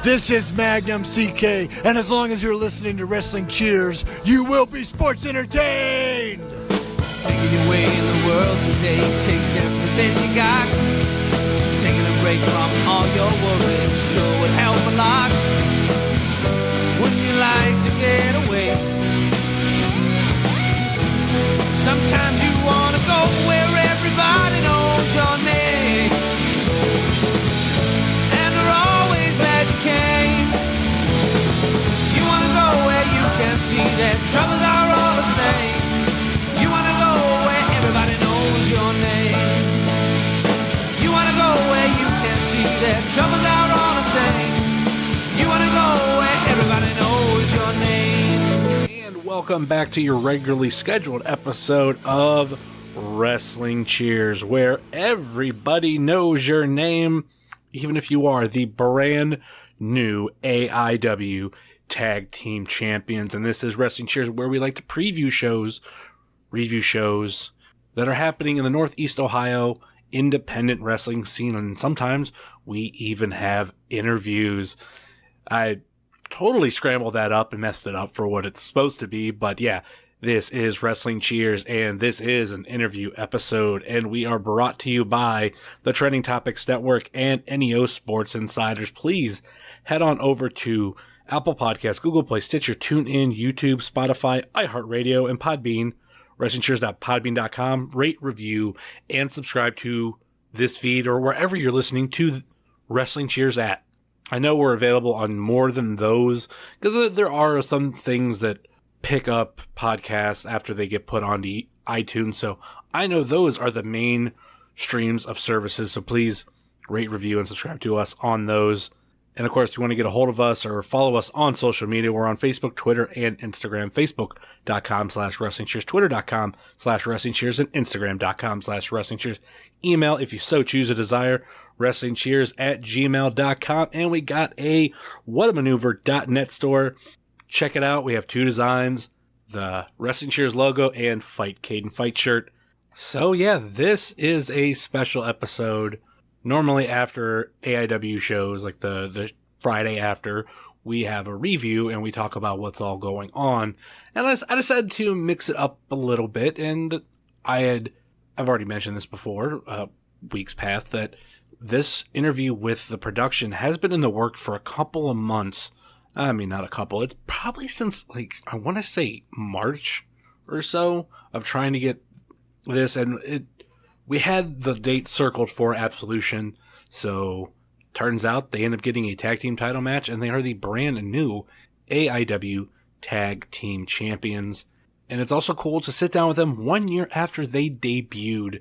This is Magnum CK, and as long as you're listening to Wrestling Cheers, you will be sports entertained! Making your way in the world today takes everything you got. Taking a break from all your worries sure would help a lot. Wouldn't you like to get away? Sometimes you want to go where everybody knows your name, and they're always glad you came. You want to go where you can see that troubles are all the same. You want to go where everybody knows your name. You want to go where you can see that troubles are all the same. You want to go where everybody knows your name. And welcome back to your regularly scheduled episode of Wrestling Cheers, where everybody knows your name, even if you are the brand new AIW Tag Team Champions. And this is Wrestling Cheers, where we like to preview shows, review shows that are happening in the Northeast Ohio independent wrestling scene, and sometimes we even have interviews. I totally scrambled that up and messed it up for what it's supposed to be, but yeah, this is Wrestling Cheers, and this is an interview episode, and we are brought to you by the Trending Topics Network and NEO Sports Insiders. Please head on over to Apple Podcasts, Google Play, Stitcher, TuneIn, YouTube, Spotify, iHeartRadio, and Podbean, WrestlingCheers.podbean.com. Rate, review, and subscribe to this feed or wherever you're listening to Wrestling Cheers at. I know we're available on more than those, because there are some things that pick up podcasts after they get put onto iTunes, so I know those are the main streams of services, so please rate, review, and subscribe to us on those. And of course, if you want to get a hold of us or follow us on social media, we're on Facebook, Twitter, and Instagram. Facebook.com/WrestlingCheers, Twitter.com/WrestlingCheers, and Instagram.com/WrestlingCheers. Email, if you so choose a desire, WrestlingCheers@gmail.com. And we got a whatamaneuver.net store. Check it out. We have two designs, the Wrestling Cheers logo and Fight Kayden Fight shirt. So yeah, this is a special episode. Normally after AIW shows, like the Friday after, we have a review and we talk about what's all going on. And I decided to mix it up a little bit, and I've already mentioned this before, weeks past, that this interview with the production has been in the work for a couple of months. I mean, not a couple. It's probably since, like, I want to say March or so of trying to get this, and we had the date circled for Absolution, so turns out they end up getting a tag team title match, and they are the brand new AIW Tag Team Champions. And it's also cool to sit down with them 1 year after they debuted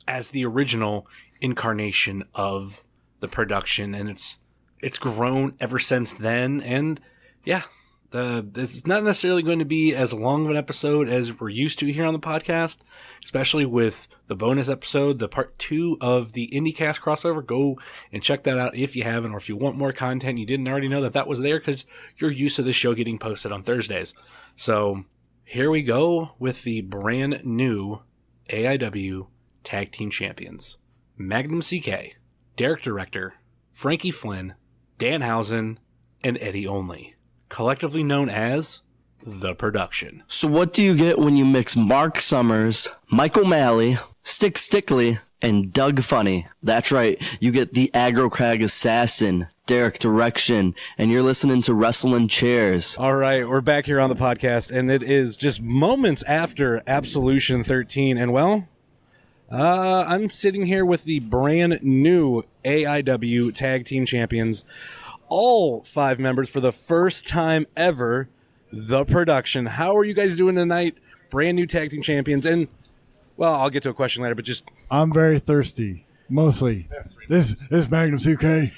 as the original incarnation of the production, and it's grown ever since then. And yeah, it's not necessarily going to be as long of an episode as we're used to here on the podcast, especially with the bonus episode, the part 2 of the IndieCast crossover. Go and check that out if you haven't, or if you want more content you didn't already know that was there, because you're used to this show getting posted on Thursdays. So here we go with the brand new AIW Tag Team Champions. Magnum CK, Derek Director, Frankie Flynn, Danhausen, and Eddy Only, collectively known as The Production. So what do you get when you mix Mark Summers, Michael Malley, Stick Stickley, and Doug Funny? That's right, you get the Aggro Crag Assassin, Derek Direction, and you're listening to Wrestling Cheers. All right, we're back here on the podcast, and it is just moments after Absolution 13, and well, I'm sitting here with the brand new AIW Tag Team Champions, all 5 members for the first time ever, The Production. How are you guys doing tonight? Brand new Tag Team Champions, and, well, I'll get to a question later, but just... I'm very thirsty, mostly. This is Magnum CK.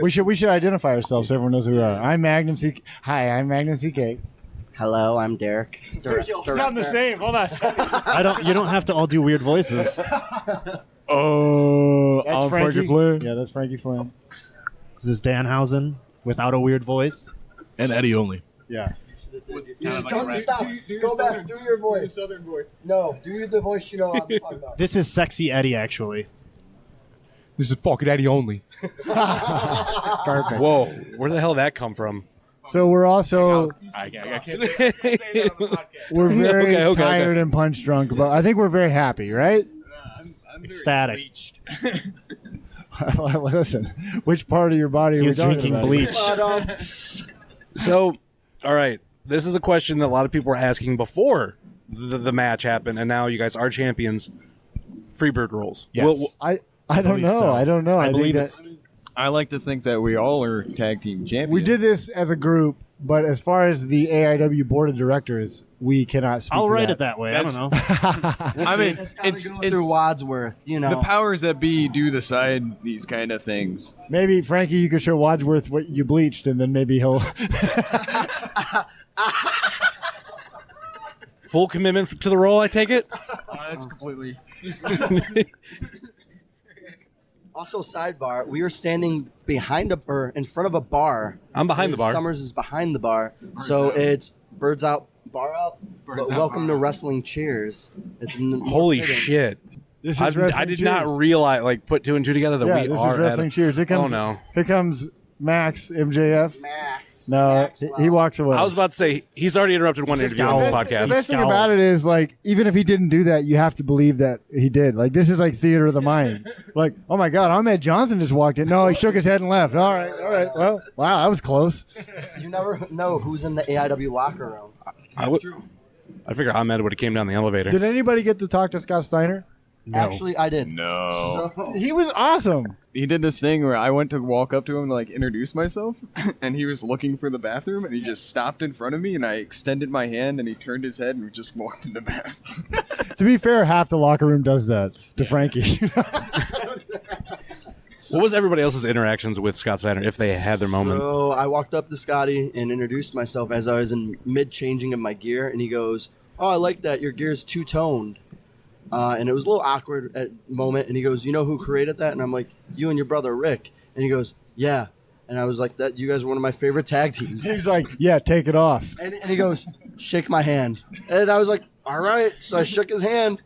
we should identify ourselves so everyone knows who we are. I'm Magnum CK. Hi, I'm Magnum CK. Hello, I'm Derek. You sound the same. Hold on. You don't have to all do weird voices. Oh, I'm Frankie Flynn. Yeah, that's Frankie Flynn. This is Danhausen without a weird voice. And Eddy Only. Yeah. Don't stop. Go back. Do your voice. Southern voice. No, do the voice you know I'm talking about. This is Sexy Eddy, actually. This is fucking Eddy Only. Perfect. Whoa, where the hell did that come from? So we're also I can't say that on the podcast. we're very Okay. tired and punch drunk, but I think we're very happy, right? I'm ecstatic. Listen, which part of your body? He was are we talking drinking about? bleach. So, all right, this is a question that a lot of people were asking before the match happened, and now you guys are champions. Freebird rules. Yes. I don't know. so. I don't know. I think believe that it's. I like to think that we all are tag team champions. we did this as a group, but as far as the AIW board of directors, we cannot speak. I'll to write that. it that way. I don't know. I mean, It's through Wadsworth, you know. the powers that be do decide these kind of things. Maybe Frankie, you could show Wadsworth what you bleached, and then maybe he'll. Full commitment to the role, I take it? That's completely. Also, sidebar, we are standing behind or in front of a bar. I'm behind the bar. Summers is behind the bar. So it's Birds Out, Bar Out. But welcome to Wrestling Cheers. It's more Holy fitting. shit. This is I Wrestling did Cheers. not realize, put two and two together that Yeah, we this are is Wrestling Cheers. Here comes, Oh, no. Here comes Max, MJF. Max. No, Max, he walks away. I was about to say, he's already interrupted one interview on this The podcast. best thing about it is, like, even if he didn't do that, you have to believe that he did. Like, this is like theater of the mind. Like, oh my God, Ahmed Johnson just walked in. No, he shook his head and left. All right. Well, wow, that was close. You never know who's in the AIW locker room. I figure Ahmed would have came down the elevator. Did anybody get to talk to Scott Steiner? No. Actually, I did. No. So, He was awesome. He did this thing where I went to walk up to him to introduce myself, and he was looking for the bathroom, and he just stopped in front of me, and I extended my hand, and he turned his head and just walked in the bathroom. To be fair, half the locker room does that to Frankie. What was everybody else's interactions with Scott Steiner if they had their moment? So I walked up to Scotty and introduced myself as I was in mid-changing of my gear, and he goes, "Oh, I like that. Your gear's two-toned." And it was a little awkward at moment, and he goes, "You know who created that?" And I'm like, "You and your brother Rick." And he goes, "Yeah." And I was like, "That you guys are one of my favorite tag teams." He's like, yeah, take it off. And he goes, "Shake my hand." And I was like, "All right." So I shook his hand.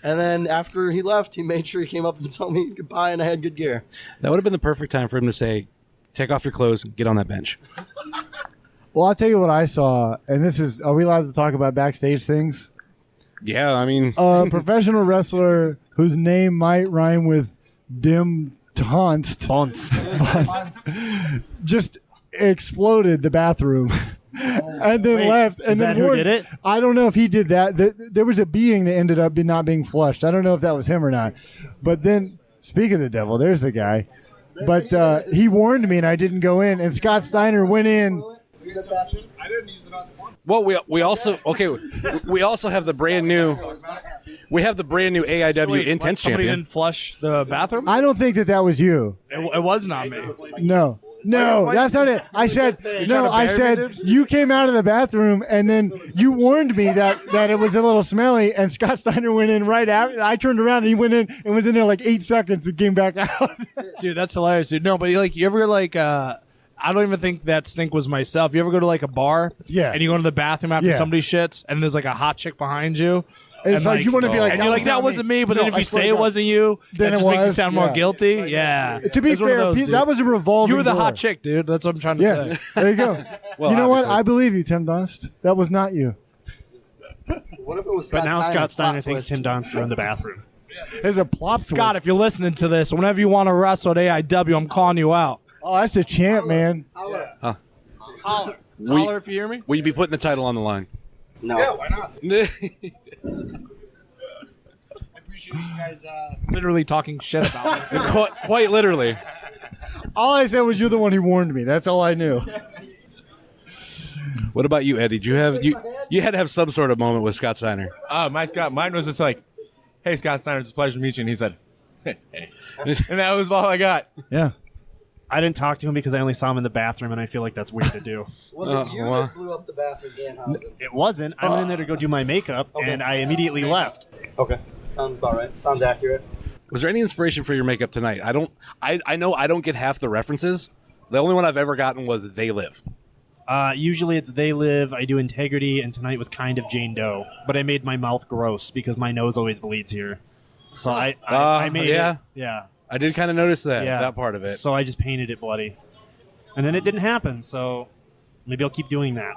And then after he left, he made sure he came up and told me goodbye, and I had good gear. That would have been the perfect time for him to say, take off your clothes, get on that bench. Well, I'll tell you what I saw, and this is, are we allowed to talk about backstage things? Yeah, I mean, A professional wrestler whose name might rhyme with Dim Tonst just exploded the bathroom. And then left. And is then that who did it? I don't know if he did that. There was a being that ended up not being flushed. I don't know if that was him or not. But then, speak of the devil, there's the guy. But he warned me, and I didn't go in. And Scott Steiner went in. well, we also have the brand new AIW Intense Somebody champion. didn't flush the bathroom? I don't think that was you. It was not me. No, that's not it. I said you came out of the bathroom and then you warned me that it was a little smelly, and Scott Steiner went in right after. I turned around and he went in and was in there like 8 seconds and came back out. Dude, that's hilarious, dude. No, but you ever I don't even think that stink was myself. You ever go to a bar? Yeah. And you go to the bathroom after Yeah. somebody shits, and there's a hot chick behind you. And it's like you want to be like, and you're like, that wasn't me. But then if you say it wasn't you, then that it just makes you was, sound more yeah. guilty. Yeah. To be It's one of fair, those, dude. that was a revolving. You were the door. hot chick, dude. That's what I'm trying to Yeah, say. there you go. Well, you know what? obviously. I believe you, Tim Dunst. That was not you. What if it was But now Scott Steiner plot thinks twist? Tim Dunster in the bathroom. There's a plop Scott, twist. if you're listening to this, whenever you want to wrestle at AIW, I'm calling you out. Oh, that's the champ, man. Holler. We- Holler if you hear me. Will you be putting the title on the line? No. Why not? I appreciate you guys literally talking shit about me. Quite literally. All I said was you're the one who warned me. That's all I knew. What about you, Eddie? Did you have you had to have some sort of moment with Scott Steiner? Mine was just like, "Hey, Scott Steiner, it's a pleasure to meet you." And he said, "Hey," and that was all I got. Yeah. I didn't talk to him because I only saw him in the bathroom, and I feel like that's weird to do. Was it you that blew up the bathroom, Danhausen? It wasn't. I went in there to go do my makeup, and I immediately left. Okay. Sounds about right. Sounds accurate. Was there any inspiration for your makeup tonight? I know I don't get half the references. The only one I've ever gotten was They Live. Usually it's They Live, I do Integrity, and tonight was kind of Jane Doe. But I made my mouth gross because my nose always bleeds here. So I made yeah. it. Yeah. I did kind of notice that Yeah. that part of it. So I just painted it bloody. And then it didn't happen, so maybe I'll keep doing that.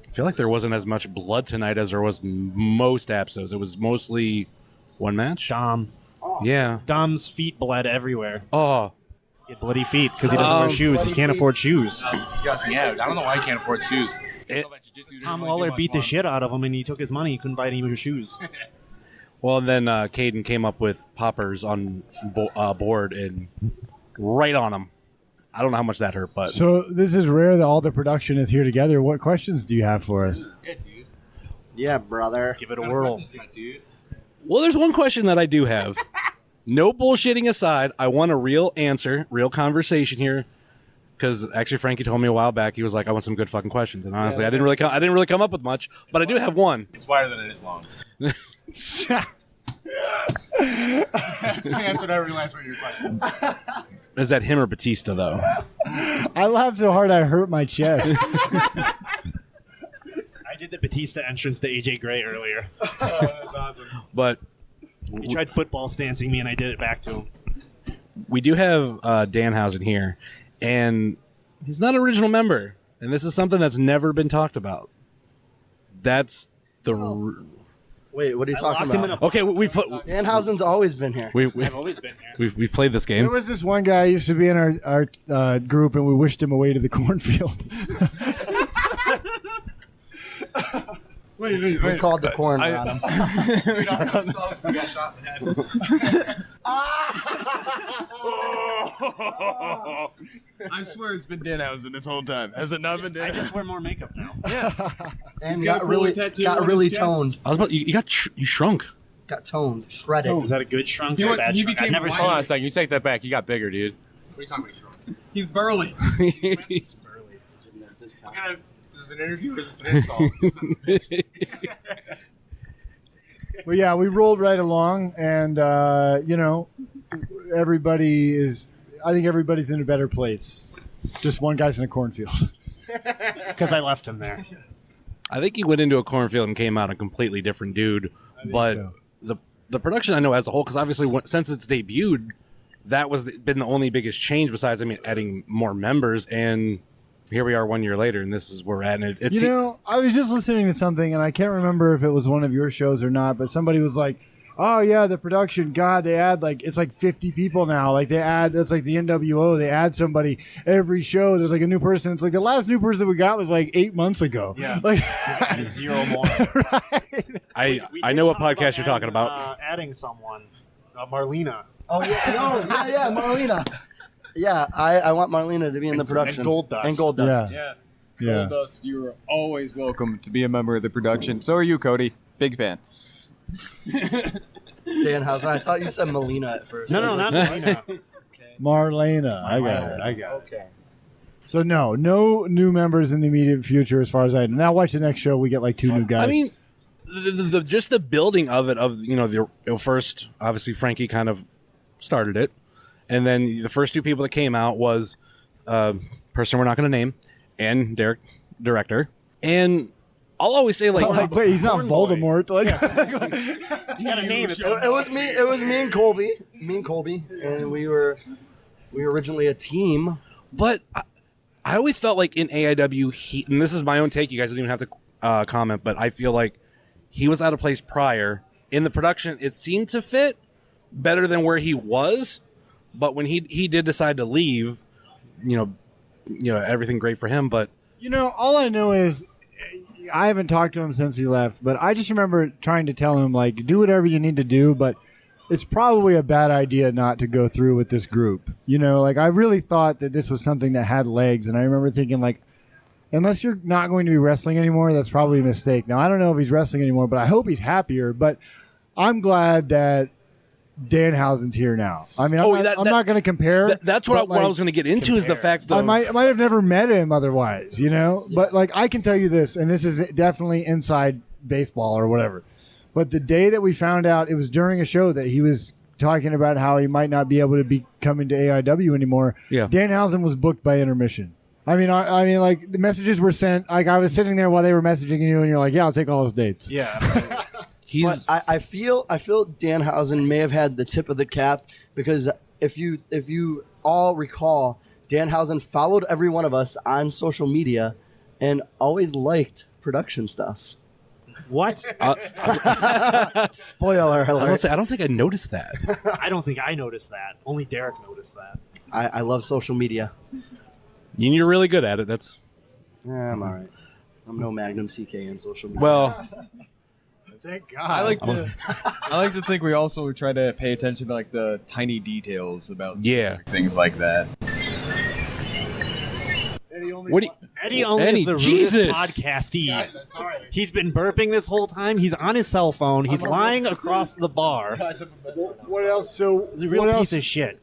I feel like there wasn't as much blood tonight as there was most episodes. It was mostly one match. Dom. Yeah. Dom's feet bled everywhere. Oh. He had bloody feet because he doesn't wear shoes. He can't afford shoes. That's disgusting. Yeah, I don't know why he can't afford shoes. Tom Lawler beat the shit out of him, and he took his money. He couldn't buy any more shoes. Well, and then Kayden came up with poppers on board and right on him. I don't know how much that hurt, but So this is rare that all the production is here together. What questions do you have for us? Yeah, dude. Yeah, brother. Give it a whirl. well, there's one question that I do have. No bullshitting aside, I want a real answer, real conversation here. Because actually, Frankie told me a while back, he was like, "I want some good fucking questions." And honestly, I didn't really come up with much, but I do have one. It's wider than it is long. I answered every last one of your questions. Is that him or Batista, though? I laughed so hard I hurt my chest. I did the Batista entrance to AJ Gray earlier. That's awesome. But He tried football stancing me, and I did it back to him. we do have Danhausen here, and he's not an original member, and this is something that's never been talked about. That's the... Wait, what are you talking about? Okay, we put... Danhausen's always been here. I've always been here. We played this game. There was this one guy who used to be in our group, and we wished him away to the cornfield. We called the corn on him. Dude, I saw this. We got shot in the head. I swear it's been Danhausen this whole time. Has it not been I Danhausen? just wear more makeup now. And got got a really, cooler tattoo got on really his chest. toned. I was about... You shrunk. Got toned. Shredded. Is that a good shrunk You or know a bad what? You shrunk? became I've never a seen Hold on a it. second. You take that back. You got bigger, dude. What are you talking about? He's burly. What kind of... Is this an interview or is this an insult? Well, yeah, we rolled right along, and everybody is. I think everybody's in a better place. Just one guy's in a cornfield. Because I left him there. I think he went into a cornfield and came out a completely different dude. But so. the production I know as a whole, because obviously since it's debuted, that was been the only biggest change besides, adding more members. And here we are 1 year later, and this is where we're at. And it's I was just listening to something, and I can't remember if it was one of your shows or not, but somebody was like, "Oh yeah, the production. God, they add it's like 50 people now. Like it's like the NWO. They add somebody every show. There's like a new person. It's like the last new person we got was like 8 months ago. Yeah. Like Added 0 more. right. I know what podcast you're talking about. Adding someone. Marlena. Oh, yeah. Yeah, Marlena. Yeah, I want Marlena to be in the production. And Gold Dust. And Gold Dust. Yeah. Yes. Yeah. Goldust, you are always welcome to be a member of the production. So are you, Cody. Big fan. Danhausen. I thought you said Melina at first. No, not Marlena. Marlena. I got it. Okay. So no new members in the immediate future as far as I know. Now watch the next show. We get like 2 new guys. I mean, just the building of it, the first, obviously Frankie kind of started it. And then the first 2 people that came out was person we're not going to name and Derek, director. And I'll always say wait, he's not Voldemort. You got a name. It was me. It was me and Colby. And we were originally a team. But I always felt like in AIW, and this is my own take, you guys don't even have to comment, but I feel like he was out of place prior. In the production, it seemed to fit better than where he was, but when he did decide to leave, everything great for him, but... all I know is I haven't talked to him since he left, but I just remember trying to tell him, do whatever you need to do, but it's probably a bad idea not to go through with this group. I really thought that this was something that had legs, and I remember thinking, unless you're not going to be wrestling anymore, that's probably a mistake. Now, I don't know if he's wrestling anymore, but I hope he's happier, but I'm glad that Danhausen's here now. I'm not going to compare. That's what I was going to get into is the fact that I might have never met him otherwise, But I can tell you this, and this is definitely inside baseball or whatever. But the day that we found out, it was during a show that he was talking about how he might not be able to be coming to AIW anymore. Yeah. Danhausen was booked by intermission. I mean, the messages were sent. I was sitting there while they were messaging you, and you're like, "Yeah, I'll take all his dates." Yeah. But I feel Danhausen may have had the tip of the cap because if you all recall, Danhausen followed every one of us on social media and always liked production stuff. What? Spoiler alert. I don't think I noticed that. I don't think I noticed that. Only Derek noticed that. I love social media. You're really good at it. That's I'm all right. I'm no Magnum CK in social media. well. Thank God. I like to think we also try to pay attention to like the tiny details about things like that. Eddy Only is the rudest podcastee. Guys, I'm sorry. He's been burping this whole time. He's on his cell phone. He's lying across the bar. What else? So He's a real piece of shit.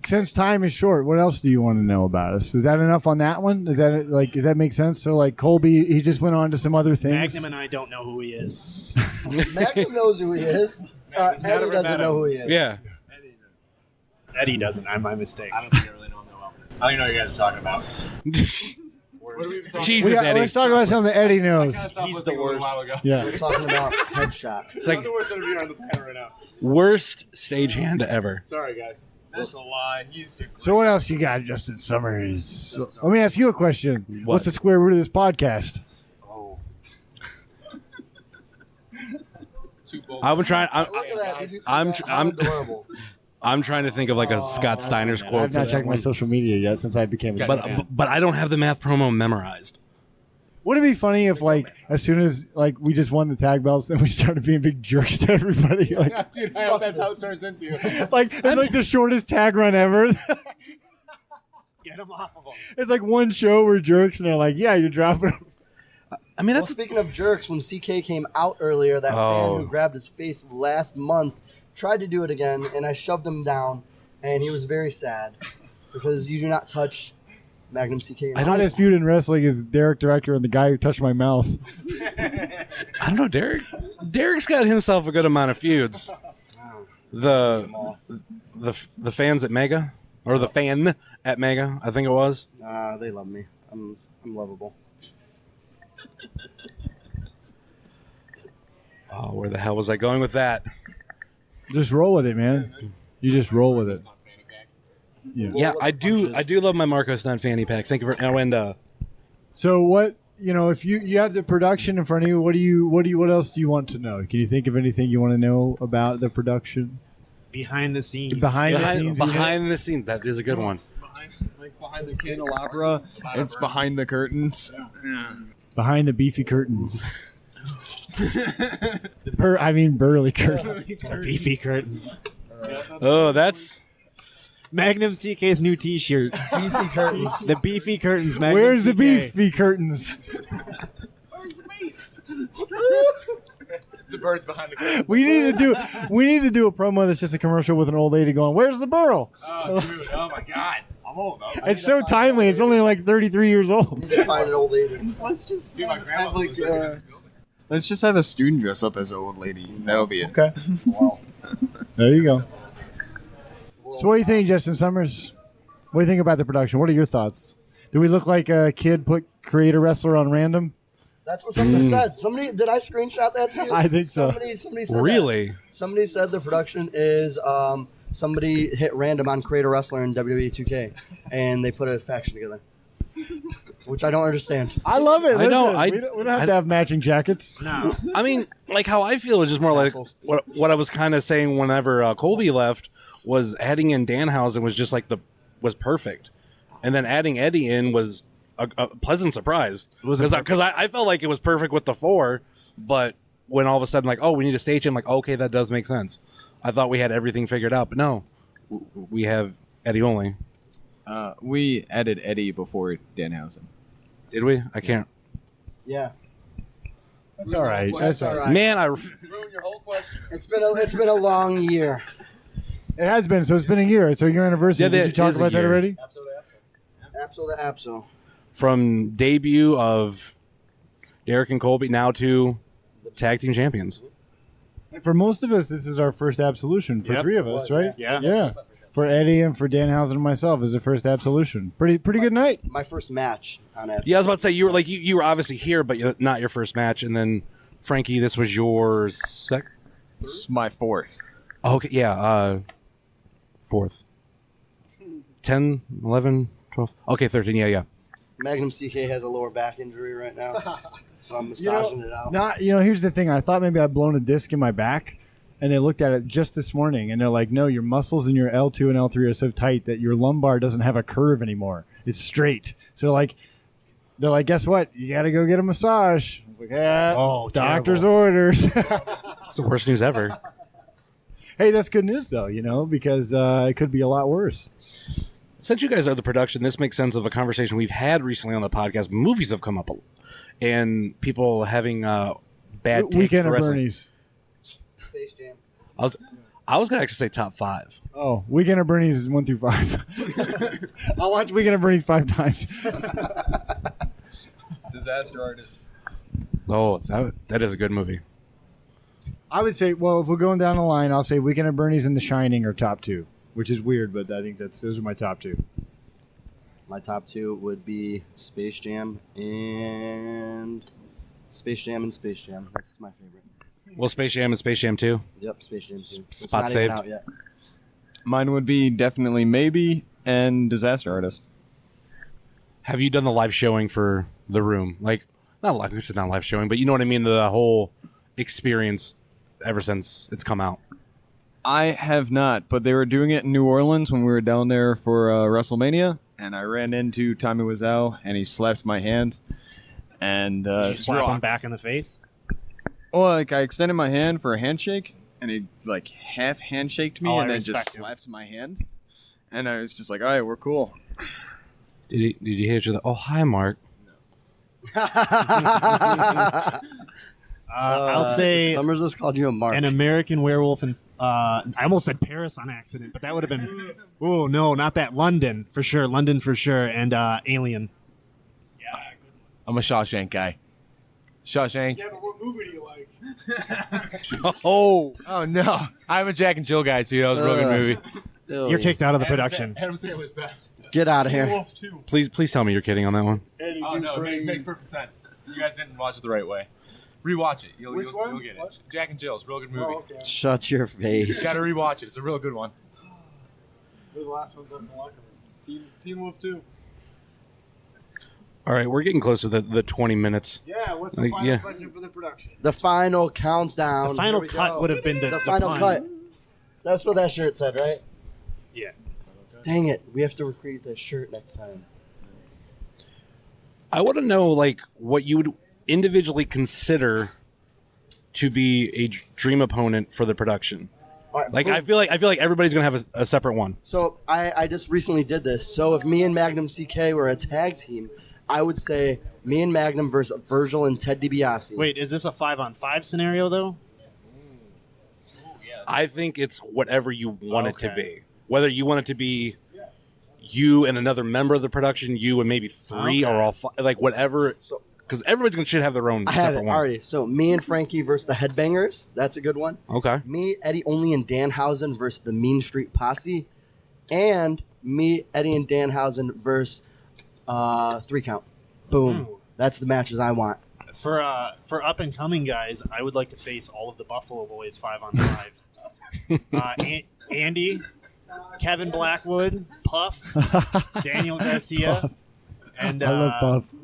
Since time is short, what else do you want to know about us? Is that enough on that one? Does that make sense? So like Colby, he just went on to some other things. Magnum and I don't know who he is. Magnum knows who he is. Eddie doesn't know who he is. Yeah. Eddie doesn't. I'm my mistake. I don't think I really know him that well. I don't even know what you guys are talking about. Jesus, Eddie. Let's talk about something that Eddie knows. He's the worst. Yeah. We're talking about Headshot. It's like the worst interview on the planet right now. worst stagehand ever. Sorry, guys. That's a lie. He's too So what else you got, Justin Summers? So, let me ask you a question. What? What's the square root of this podcast? Oh. I've been trying. Look at that. Did you see I'm that? How adorable. I'm trying to think of like a Scott Steiner's quote. I've not checked my social media yet since I became a but I don't have the math promo memorized. Would it be funny if, like, as soon as like we just won the tag belts, then we started being big jerks to everybody? Like, dude, I hope that's how it turns into. like it's like the shortest tag run ever. Get him off of him. It's like one show we're jerks, and they're like, "Yeah, you're dropping." Them. I mean, Well, that's speaking of jerks, when CK came out earlier, that fan who grabbed his face last month tried to do it again, and I shoved him down, and he was very sad because you do not touch Magnum CK. I don't dispute in wrestling is Derek Director and the guy who touched my mouth. I don't know, Derek. Derek's got himself a good amount of feuds. The fans at Mega, or the fan at Mega, I think it was. They love me. I'm lovable. Oh, where the hell was I going with that? Just roll with it, man. You just roll with it. Yeah, I do love my Marco Stunt fanny pack. Thank you for and So what, if you have the production in front of you, what else do you want to know? Can you think of anything you want to know about the production? Behind the scenes. Behind the scenes. That is a good one. Behind the candelabra, it's behind the curtains. Behind the beefy curtains. Burly curtains. Beefy curtains. Oh, that's Magnum CK's new T-shirt. Beefy curtains. The beefy curtains. Magnum Where's the CK. beefy curtains? The bird's behind the curtains. We need to do a promo that's just a commercial with an old lady going, "Where's the burl?" Oh, dude. Oh, my God. I'm old, though. It's so timely. It's only like 33 years old. Find an old lady. Let's just Dude, my grandma lives right in this building. let's just have a student dress up as an old lady. That'll be it. Okay. There you go. So what do you think, Justin Summers? What do you think about the production? What are your thoughts? Do we look like a kid create a wrestler on random? That's what somebody said. Did I screenshot that to you? I think so. Somebody said really. that. Somebody said the production is somebody hit random on Create a Wrestler in WWE 2K, and they put a faction together, which I don't understand. I love it. I know. Listen, we don't have to have matching jackets. No. I mean, like how I feel is just more like what I was kind of saying whenever Colby left was adding in Danhausen was just like was perfect, and then adding Eddie in was a pleasant surprise because I felt like it was perfect with the 4, but when all of a sudden like, oh, we need to stage him, like, okay, that does make sense. I thought we had everything figured out, but no, we have Eddy Only. We added Eddie before Danhausen. Did we? I can't. Yeah. That's all right. That's all right. Man, Ruin your whole question. It's been a long year. It has been. So it's been a year. So your anniversary. Yeah, Did you talk is a about that year. already? Absolutely. from debut of Derek and Colby now to tag team champions. For most of us, this is our first absolution. For 3 of us, right? Yeah. Yeah. For Eddie and for Danhausen and myself is the first absolution. Pretty good night. My first match on it. Yeah, I was about to say you were like you were obviously here, but not your first match. And then Frankie, this was your It's my 4th. Okay, yeah. 4th. 10, 11, 12. Okay, 13. Yeah. Magnum CK has a lower back injury right now, so I'm massaging it out. Here's the thing. I thought maybe I'd blown a disc in my back, and they looked at it just this morning, and they're like, no, your muscles in your L2 and L3 are so tight that your lumbar doesn't have a curve anymore. It's straight. So, they're like, guess what? You got to go get a massage. I was like, doctor's orders. It's the worst news ever. Hey, that's good news, though, because it could be a lot worse. Since you guys are the production, this makes sense of a conversation we've had recently on the podcast. Movies have come up, and people having bad takes Weekend for at wrestling. Bernie's. Space Jam. I was going to actually say top 5. Oh, Weekend at Bernie's is 1 through 5. I'll watch Weekend at Bernie's 5 times. Disaster Artist. Oh, that is a good movie. I would say, well, if we're going down the line, I'll say Weekend at Bernie's and The Shining are top 2, which is weird, but I think those are my top 2. My top 2 would be Space Jam and Space Jam. That's my favorite. Well, Space Jam and Space Jam 2. Yep, Space Jam 2. It's Spot not saved. even out yet. Mine would be definitely Maybe and Disaster Artist. Have you done the live showing for The Room? Like, not live. This is not live showing, but you know what I mean. The whole experience ever since it's come out. I have not, but they were doing it in New Orleans when we were down there for WrestleMania, and I ran into Tommy Wiseau, and he slapped my hand. And Did you slap him back in the face? Well, I extended my hand for a handshake, and he half handshaked me, and then just slapped my hand. And I was just like, all right, we're cool. Did you hit you? Oh, hi, Mark. I'll say Summers has called you a Mark. An American Werewolf in I almost said Paris on accident, but that would have been oh no, not that. London for sure, and Alien. I'm a Shawshank guy. Shawshank. Yeah, but what movie do you like? Oh no, I'm a Jack and Jill guy too. That was a real good movie. You're kicked out of the production. Adam Sandler's best. Get out of here. Please tell me you're kidding on that one. Oh no, it makes perfect sense. You guys didn't watch it the right way. Rewatch it. You'll get it. What? Jack and Jill's real good movie. Oh, okay. Shut your face. You gotta rewatch it. It's a real good one. We're the last ones left in the locker room. Teen Wolf 2. All right, we're getting close to the 20 minutes. Yeah, what's the final question for the production? The final countdown. The final cut would have been the final pun. cut. That's what that shirt said, right? Yeah. Dang it. We have to recreate that shirt next time. I want to know, what you would individually consider to be a dream opponent for the production. Right, I feel like everybody's gonna have a separate one. So I just recently did this. So if me and Magnum CK were a tag team, I would say me and Magnum versus Virgil and Ted DiBiase. Wait, is this a 5-on-5 scenario though? I think it's whatever you want it to be. Whether you want it to be you and another member of the production, you and maybe 3 or all 5, whatever. Because everybody's should have their own I have separate it one. already. So me and Frankie versus the Headbangers. That's a good one. Okay. Me, Eddy Only, and Danhausen versus the Mean Street Posse. And me, Eddie, and Danhausen versus 3 count. Boom. That's the matches I want. For up and coming guys, I would like to face all of the Buffalo Boys 5-on-5. Andy, Kevin Blackwood, Puff, Daniel Garcia, Puff. and I love Puff.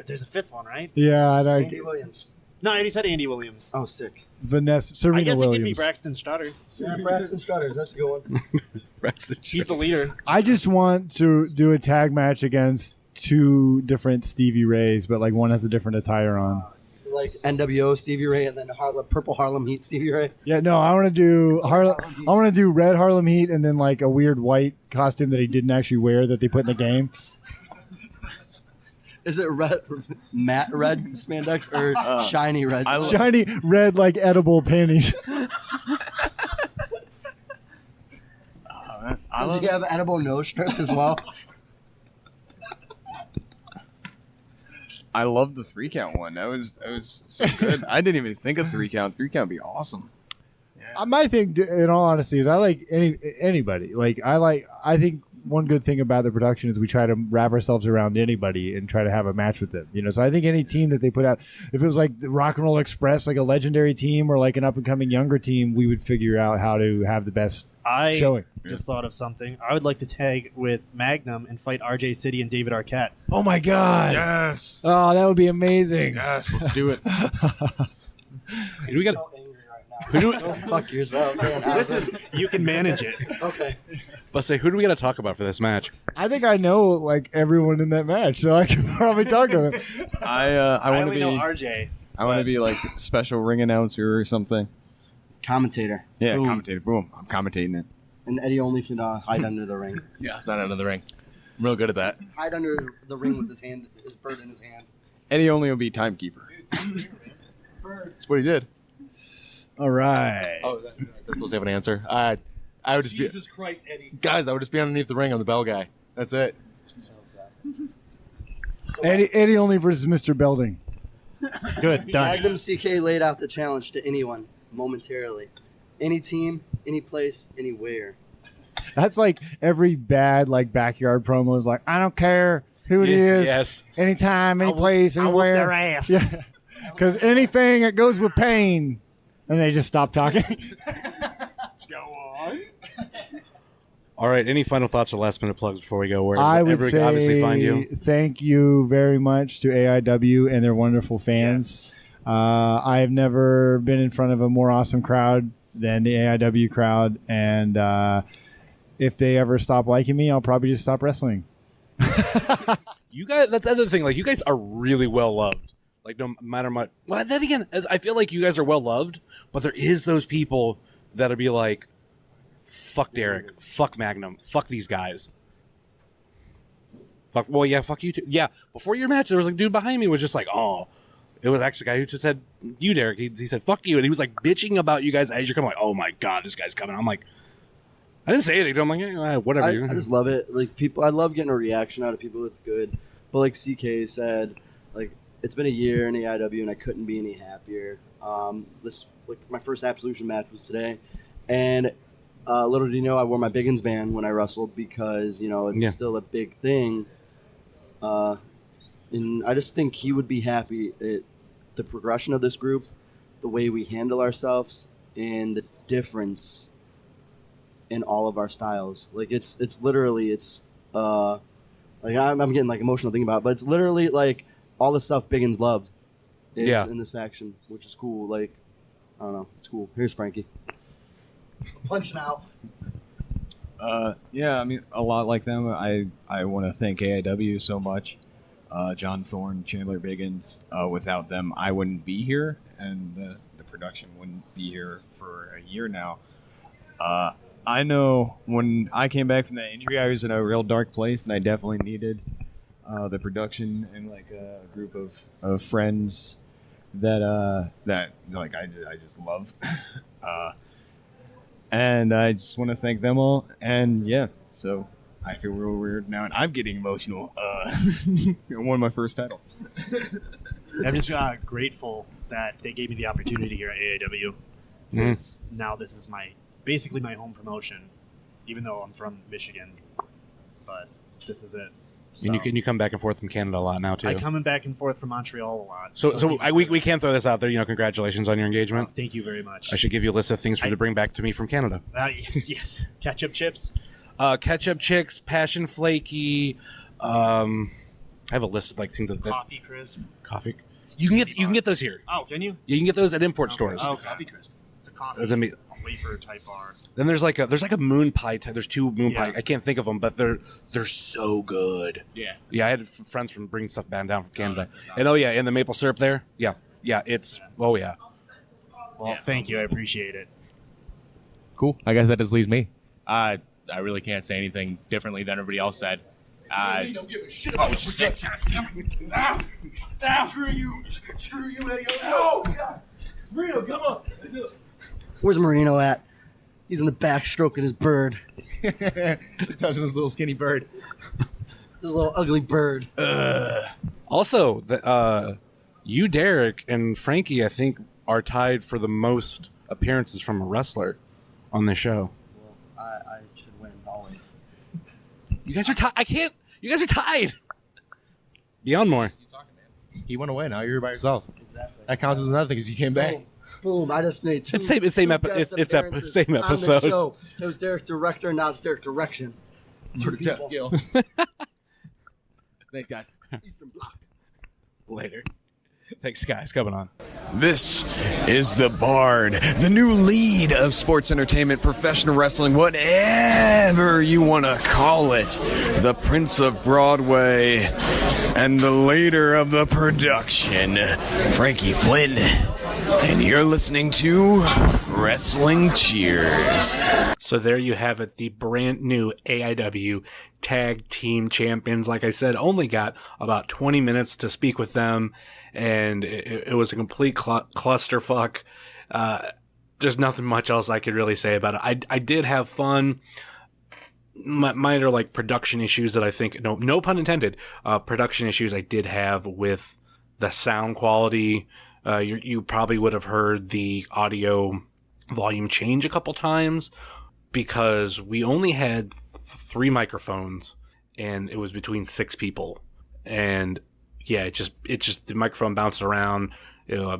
There's a 5th one, right? Yeah, I know. Andy Williams. No, I already said Andy Williams. Oh, sick. Serena I guess Williams. it could be Braxton Strutter. Yeah, Braxton Strutters. That's a good one. He's the leader. I just want to do a tag match against 2 different Stevie Rays, but one has a different attire on. Like NWO Stevie Ray and then Purple Harlem Heat Stevie Ray. Yeah, no, I want to do I want to do Red Harlem Heat and then a weird white costume that he didn't actually wear that they put in the game. Is it matte red spandex or shiny red? Shiny red edible panties. Does he have edible nose strip as well? I love the 3 count one. That was so good. I didn't even think of 3 count. 3 count would be awesome. My thing, in all honesty, is I like anybody. I think one good thing about the production is we try to wrap ourselves around anybody and try to have a match with them. So I think any team that they put out, if it was like the Rock and Roll Express, like a legendary team or like an up and coming younger team, we would figure out how to have the best showing. Just thought of something. I would like to tag with Magnum and fight RJ City and David Arquette. Oh my God! Yes. Oh, that would be amazing. Yes, let's do it. We got. Go fuck yourself. Listen, you can manage it. Okay. Let's say, who do we got to talk about for this match? I think I know like everyone in that match, so I can probably talk to them. I want to only be. know RJ. I want to be like special ring announcer or something. Commentator. Yeah, Boom. commentator. Boom. I'm commentating it. And Eddy Only can hide under the ring. Yeah, sign under the ring. I'm real good at that. Hide under the ring with his bird in his hand. Eddy Only will be timekeeper. That's what he did. All right. Oh, I'm supposed to have an answer. I would just be. Jesus Christ, Eddie. Guys, I would just be underneath the ring. I'm the bell guy. That's it. Eddy Only versus Mr. Belding. Good, done. Magnum CK laid out the challenge to anyone momentarily. Any team, any place, anywhere. That's like every bad like backyard promo is like, I don't care who it is. Yes. Anytime, any place, I'll whoop anywhere. their ass. Yeah. Because anything that goes with pain. And they just stop talking. Go on. All right. Any final thoughts or last minute plugs before we go? Where I would everyone can obviously find you. thank you very much to AIW and their wonderful fans. Yes. I have never been in front of a more awesome crowd than the AIW crowd. And if they ever stop liking me, I'll probably just stop wrestling. You guys, that's the other thing. Like, you guys are really well loved. Like, no matter what. Well, then again, I feel like you guys are well loved, but there is those people that'll be like, fuck Derek, fuck Magnum, fuck these guys. Fuck, well, yeah, fuck you too. Yeah, before your match, there was like a dude behind me was just like, oh, it was actually a guy who just said, you, Derek. He said, fuck you. And he was like bitching about you guys as you're coming. Like, oh my God, this guy's coming. I'm like, I didn't say anything. I'm like, eh, whatever. I just love it. Like, I love getting a reaction out of people. It's good. But like CK said, like, it's been a year in AIW, and I couldn't be any happier. My first Absolution match was today, and little did you know, I wore my Biggins band when I wrestled because it's still a big thing. And I just think he would be happy at the progression of this group, the way we handle ourselves, and the difference in all of our styles. Like it's literally like I'm getting like emotional thinking about it, but it's literally like all the stuff Biggins loved is in this faction, which is cool. Like, I don't know. It's cool. Here's Frankie. Punching out. Yeah, I mean, a lot like them. I want to thank AIW so much. John Thorne, Chandler Biggins. Without them, I wouldn't be here, and the production wouldn't be here for a year now. I know when I came back from that injury, I was in a real dark place, and I definitely needed the production and like a group of friends that like I just love, and I just want to thank them all. And yeah, so I feel real weird now, and I'm getting emotional. I won my first title. I'm just grateful that they gave me the opportunity here at AIW because now this is basically my home promotion, even though I'm from Michigan. But this is it. So, and you come back and forth from Canada a lot now too. I come back and forth from Montreal a lot. So we can throw this out there. Congratulations on your engagement. Thank you very much. I should give you a list of things for you to bring back to me from Canada. Yes. Ketchup chips. Ketchup chicks, passion flaky. I have a list of like things that Coffee crisp. Coffee. You can get those here. Oh, can you? You can get those at import stores. Oh, coffee crisp. It's a coffee. Wafer type bar. Then there's like a moon pie. There's two moon pie. I can't think of them, but they're so good. Yeah. Yeah, I had friends from bringing stuff down from Canada, and and the maple syrup there. Yeah, it's Well, thank you. I appreciate it. Cool. I guess that just leaves me. I really can't say anything differently than everybody else said. Don't give a shit about shit. Screw you, Eddie. No, Reno, come on. Where's Marino at? He's in the back stroking his bird. Touching his little skinny bird. This little ugly bird. Also, you, Derek, and Frankie, I think, are tied for the most appearances from a wrestler on the show. Well, I should win always. You guys are tied. I can't. You guys are tied. Be on more. He went away. Now you're here by yourself. Exactly. That counts as another thing because you came back. Boom! I just made two. It's same guest it's appearances same on the episode. show. It was Derek Director, now it's Derek Direction. Two people. Thanks, guys. Eastern Bloc. Later. Thanks, guys. Coming on. This is the Bard, the new lead of sports entertainment, professional wrestling, whatever you want to call it. The Prince of Broadway and the leader of the production, Frankie Flynn. And you're listening to Wrestling Cheers. So there you have it, the brand new AIW Tag Team Champions. Like I said, only got about 20 minutes to speak with them, and it was a complete clusterfuck. There's nothing much else I could really say about it. I did have fun. Mine are like production issues that I think, no pun intended, production issues I did have with the sound quality. You probably would have heard the audio volume change a couple times because we only had 3 microphones and it was between 6 people. And yeah, it just the microphone bounced around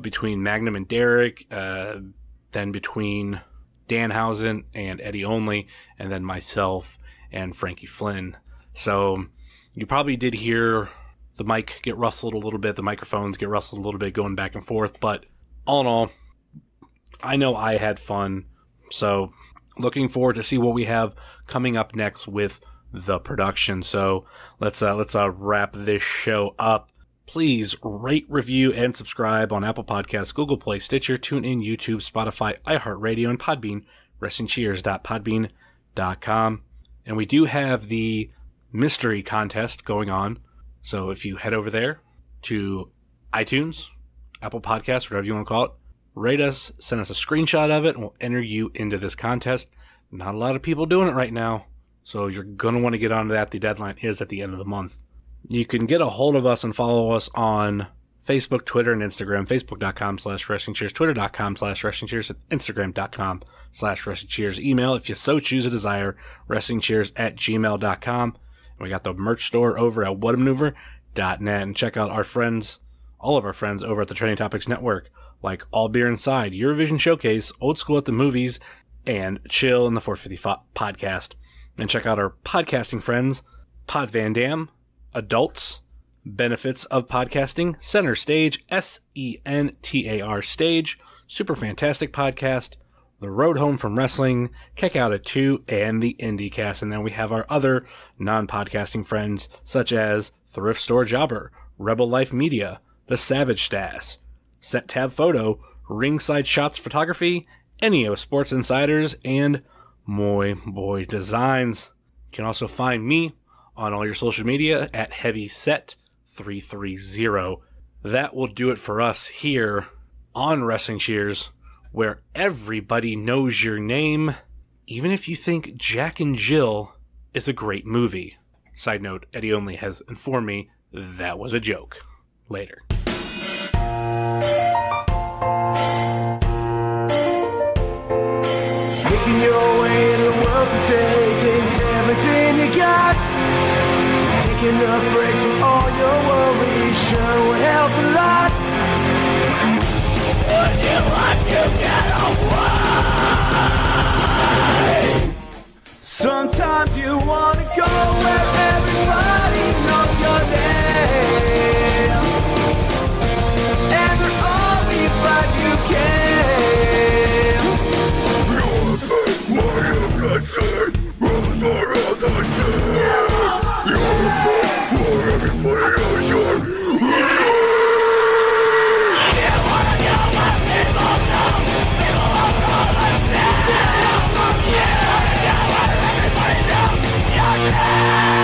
between Magnum and Derek, then between Danhausen and Eddy Only, and then myself and Frankie Flynn. So you probably did hear the mic get rustled a little bit, the microphones get rustled a little bit going back and forth, but all in all, I know I had fun. So looking forward to see what we have coming up next with the production. So let's wrap this show up. Please rate, review, and subscribe on Apple Podcasts, Google Play, Stitcher, TuneIn, YouTube, Spotify, iHeartRadio, and Podbean, WrestlingCheers.podbean.com. And we do have the mystery contest going on. So if you head over there to iTunes, Apple Podcasts, whatever you want to call it, rate us, send us a screenshot of it, and we'll enter you into this contest. Not a lot of people doing it right now, so you're going to want to get onto that. The deadline is at the end of the month. You can get a hold of us and follow us on Facebook, Twitter, and Instagram. Facebook.com/WrestlingCheers, Twitter.com/WrestlingCheers, and Instagram.com/WrestlingCheers. Email, if you so choose a desire, WrestlingCheers@gmail.com. We got the merch store over at whatamaneuver.net, and check out our friends, all of our friends over at the Trending Topics Network, like All Beer Inside, Eurovision Showcase, Old School at the Movies, and Chill in the 450 Podcast. And check out our podcasting friends, Pod Van Dam, Adults, Benefits of Podcasting, Center Stage, SENTAR Stage, Super Fantastic Podcast, The Road Home from Wrestling, Kick Out at 2, and the IndieCast. And then we have our other non-podcasting friends, such as Thrift Store Jobber, Rebel Life Media, The Savage Stass, Set Tab Photo, Ringside Shots Photography, Enio Sports Insiders, and Moy Boy Designs. You can also find me on all your social media at HeavySet330. That will do it for us here on Wrestling Cheers, where everybody knows your name, even if you think Jack and Jill is a great movie. Side note, Eddy Only has informed me that was a joke. Later. Making your way in the world today takes everything you got. Taking a break from all your worries sure would help a lot. Would you like to get away? Sometimes you wanna go where everybody knows your name, and they're always glad you came. You're why you can say rules are all the same. You're why everybody knows your name. Yeah!